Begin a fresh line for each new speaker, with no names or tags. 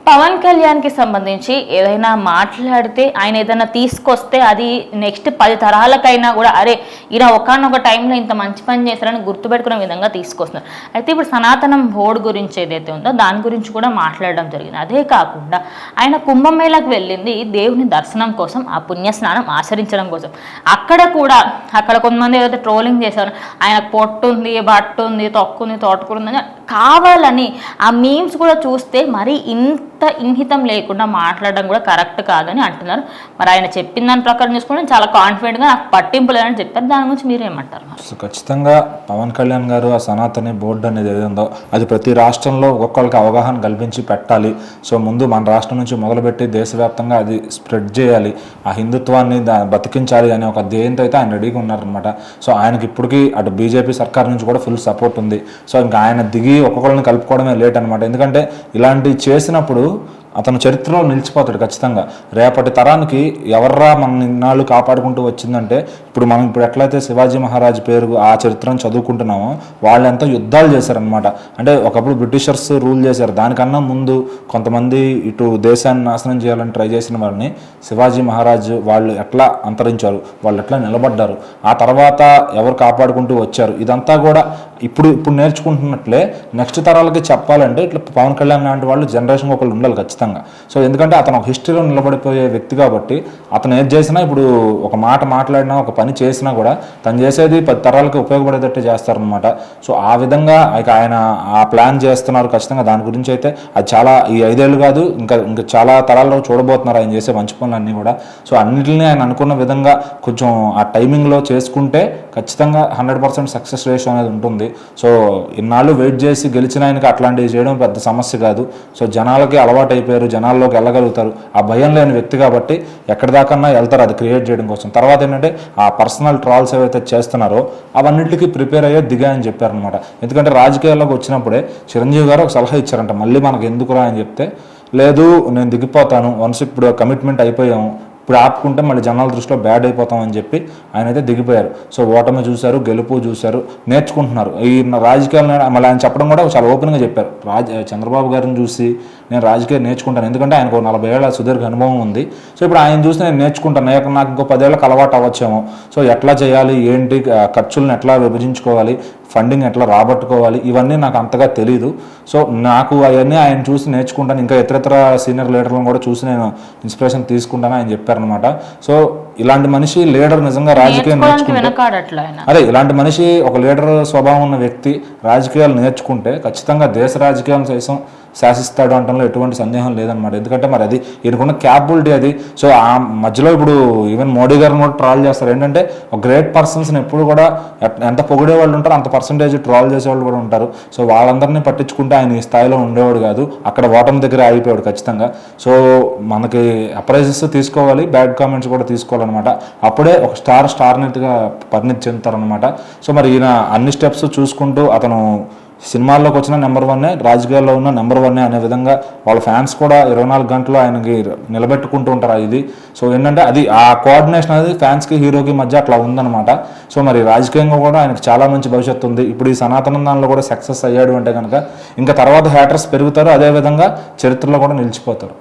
పవన్ కళ్యాణ్కి సంబంధించి ఏదైనా మాట్లాడితే ఆయన ఏదైనా తీసుకొస్తే అది నెక్స్ట్ 10 తరాలకైనా కూడా అరే ఈయన ఒకనొక టైంలో ఇంత మంచి పని చేశారని గుర్తుపెట్టుకునే విధంగా తీసుకొస్తున్నారు. అయితే ఇప్పుడు సనాతనం బోర్డు గురించి ఏదైతే ఉందో దాని గురించి కూడా మాట్లాడడం జరిగింది. అదే కాకుండా ఆయన కుంభమేళకు వెళ్ళింది దేవుని దర్శనం కోసం, ఆ పుణ్యస్నానం ఆచరించడం కోసం. అక్కడ కొంతమంది ఏదైతే ట్రోలింగ్ చేశారు, ఆయనకు పొట్టుంది, బట్టుంది, తొక్కుంది, తోటకూరుందని కావాలని ఆ మీమ్స్ కూడా చూస్తే మరి ఇంత ఇంహితం లేకుండా మాట్లాడడం కూడా కరెక్ట్ కాదని అంటున్నారు. మరి ఆయన చెప్పిన దాని ప్రకారం చూసుకుంటే చాలా కాన్ఫిడెంట్గా నాకు పట్టింపు లేదని చెప్పారు. దాని గురించి మీరేమంటారు?
ఖచ్చితంగా పవన్ కళ్యాణ్ గారు ఆ సనాతని బోర్డు అనేది ఏదో అది ప్రతి రాష్ట్రంలో ఒక్కొక్కరికి అవగాహన కల్పించి పెట్టాలి. సో ముందు మన రాష్ట్రం నుంచి మొదలుపెట్టి దేశవ్యాప్తంగా అది స్ప్రెడ్ చేయాలి, ఆ హిందుత్వాన్ని బతికించాలి అనే ఒక ధ్యేయంతో అయితే ఆయన రెడీగా ఉన్నారనమాట. సో ఆయనకి ఇప్పటికీ అటు బీజేపీ సర్కార్ నుంచి కూడా ఫుల్ సపోర్ట్ ఉంది. సో ఇంకా ఆయన దిగి ఒక్కొక్కరిని కలుపుకోవడమే లేట్ అనమాట. ఎందుకంటే ఇలాంటివి చేసినప్పుడు అతను చరిత్రలో నిలిచిపోతాడు ఖచ్చితంగా. రేపటి తరానికి ఎవర్రా మన ఇన్నాళ్ళు కాపాడుకుంటూ వచ్చిందంటే మనం ఎట్లయితే శివాజీ మహారాజ్ పేరు ఆ చరిత్రను చదువుకుంటున్నామో వాళ్ళు ఎంత యుద్ధాలు చేశారనమాట. అంటే ఒకప్పుడు బ్రిటిషర్స్ రూల్ చేశారు, దానికన్నా ముందు కొంతమంది ఇటు దేశాన్ని నాశనం చేయాలని ట్రై చేసిన వారిని శివాజీ మహారాజ్ వాళ్ళు ఎట్లా అంతరించారు, వాళ్ళు ఎట్లా నిలబడ్డారు, ఆ తర్వాత ఎవరు కాపాడుకుంటూ వచ్చారు, ఇదంతా కూడా ఇప్పుడు నేర్చుకుంటున్నట్లే నెక్స్ట్ తరాలకి చెప్పాలంటే ఇట్లా పవన్ కళ్యాణ్ లాంటి వాళ్ళు జనరేషన్ ఒకళ్ళు ఉండాలి ఖచ్చితంగా. సో ఎందుకంటే అతను ఒక హిస్టరీలో నిలబడిపోయే వ్యక్తి కాబట్టి అతను ఏది చేసినా ఇప్పుడు ఒక మాట మాట్లాడినా ఒక పని చేసినా కూడా తను చేసేది 10 తరాలకు ఉపయోగపడేటట్టు చేస్తారనమాట. సో ఆ విధంగా ఆయన ఆ ప్లాన్ చేస్తున్నారు ఖచ్చితంగా. దాని గురించి అయితే అది చాలా ఈ 5 ఏళ్ళు కాదు ఇంకా చాలా తరాల్లో చూడబోతున్నారు ఆయన చేసే మంచి పనులన్నీ కూడా. సో అన్నింటినీ ఆయన అనుకున్న విధంగా కొంచెం ఆ టైమింగ్లో చేసుకుంటే ఖచ్చితంగా 100% సక్సెస్ రేషియో అనేది ఉంటుంది. సో ఇన్నాళ్ళు వెయిట్ చేసి గెలిచిన ఆయనకి అట్లాంటివి చేయడం పెద్ద సమస్య కాదు. సో జనాలకి అలవాటు అయిపోయారు, జనాల్లోకి వెళ్ళగలుగుతారు, ఆ భయం లేని వ్యక్తి కాబట్టి ఎక్కడి దాకన్నా వెళ్తారు అది క్రియేట్ చేయడం కోసం. తర్వాత ఏంటంటే ఆ పర్సనల్ ట్రాల్స్ ఏవైతే చేస్తున్నారో అవన్నింటికి ప్రిపేర్ అయ్యే దిగాయని చెప్పారనమాట. ఎందుకంటే రాజకీయాల్లోకి వచ్చినప్పుడే చిరంజీవి గారు ఒక సలహా ఇచ్చారంట, మళ్ళీ మనకు ఎందుకురా అని చెప్తే లేదు నేను దిగిపోతాను, వన్స్ ఇప్పుడు కమిట్మెంట్ అయిపోయాము, ఇప్పుడు ఆపుకుంటే మళ్ళీ జనాల దృష్టిలో బ్యాడ్ అయిపోతామని చెప్పి ఆయన అయితే దిగిపోయారు. సో ఓటమి చూశారు, గెలుపు చూశారు, నేర్చుకుంటున్నారు. ఈ రాజకీయాలు మళ్ళీ ఆయన చెప్పడం కూడా చాలా ఓపెన్గా చెప్పారు. చంద్రబాబు గారిని చూసి నేను రాజకీయం నేర్చుకుంటాను, ఎందుకంటే ఆయనకు 40 ఏళ్ల సుదీర్ఘ అనుభవం ఉంది. సో ఇప్పుడు ఆయన చూసి నేను నేర్చుకుంటాను, నాకు ఇంకో 10 ఏళ్ళకి అలవాటు అవ్వచ్చేమో. సో ఎట్లా చేయాలి, ఏంటి, ఖర్చులను ఎట్లా విభజించుకోవాలి, ఫండింగ్ ఎట్లా రాబట్టుకోవాలి, ఇవన్నీ నాకు అంతగా తెలీదు. సో నాకు అవన్నీ ఆయన చూసి నేర్చుకుంటాను, ఇంకా ఇతరత్ర సీనియర్ లీడర్లను కూడా చూసి నేను ఇన్స్పిరేషన్ తీసుకుంటాను ఆయన చెప్పారనమాట. సో ఇలాంటి మనిషి లీడర్ నిజంగా రాజకీయం నేర్చుకుంటే అదే ఇలాంటి మనిషి ఒక లీడర్ స్వభావం ఉన్న వ్యక్తి రాజకీయాలు నేర్చుకుంటే ఖచ్చితంగా దేశ రాజకీయాలను చేసాం శాసిస్తాడు అంటంలో ఎటువంటి సందేహం లేదనమాట. ఎందుకంటే మరి అది ఈయనకున్న క్యాపబిలిటీ అది. సో ఆ మధ్యలో ఇప్పుడు ఈవెన్ మోడీ గారిని కూడా ట్రాల్ చేస్తారు. ఏంటంటే ఒక గ్రేట్ పర్సన్స్ని ఎప్పుడు కూడా ఎంత పొగిడే వాళ్ళు ఉంటారు అంత పర్సంటేజ్ ట్రాల్ చేసేవాళ్ళు కూడా ఉంటారు. సో వాళ్ళందరినీ పట్టించుకుంటే ఆయన ఈ స్థాయిలో ఉండేవాడు కాదు, అక్కడ ఓటమి దగ్గర ఆగిపోయాడు ఖచ్చితంగా. సో మనకి అప్రైజెస్ తీసుకోవాలి, బ్యాడ్ కామెంట్స్ కూడా తీసుకోవాలన్నమాట. అప్పుడే ఒక స్టార్ నెట్గా పరిణితి చెందుతారనమాట. సో మరి ఈయన అన్ని స్టెప్స్ చూసుకుంటూ అతను సినిమాల్లోకి వచ్చిన నెంబర్ 1, రాజకీయాల్లో ఉన్న నెంబర్ 1 అనే విధంగా వాళ్ళ ఫ్యాన్స్ కూడా 24 గంటలు ఆయనకి నిలబెట్టుకుంటూ ఉంటారు ఇది. సో ఏంటంటే అది ఆ కోఆర్డినేషన్ అనేది ఫ్యాన్స్కి హీరోకి మధ్య అట్లా ఉందన్నమాట. సో మరి రాజకీయంగా కూడా ఆయనకు చాలా మంచి భవిష్యత్తు ఉంది. ఇప్పుడు ఈ సనాతన దానిలో కూడా సక్సెస్ అయ్యాడు అంటే కనుక ఇంకా తర్వాత హ్యాటర్స్ పెరుగుతారు, అదేవిధంగా చరిత్రలో కూడా నిలిచిపోతారు.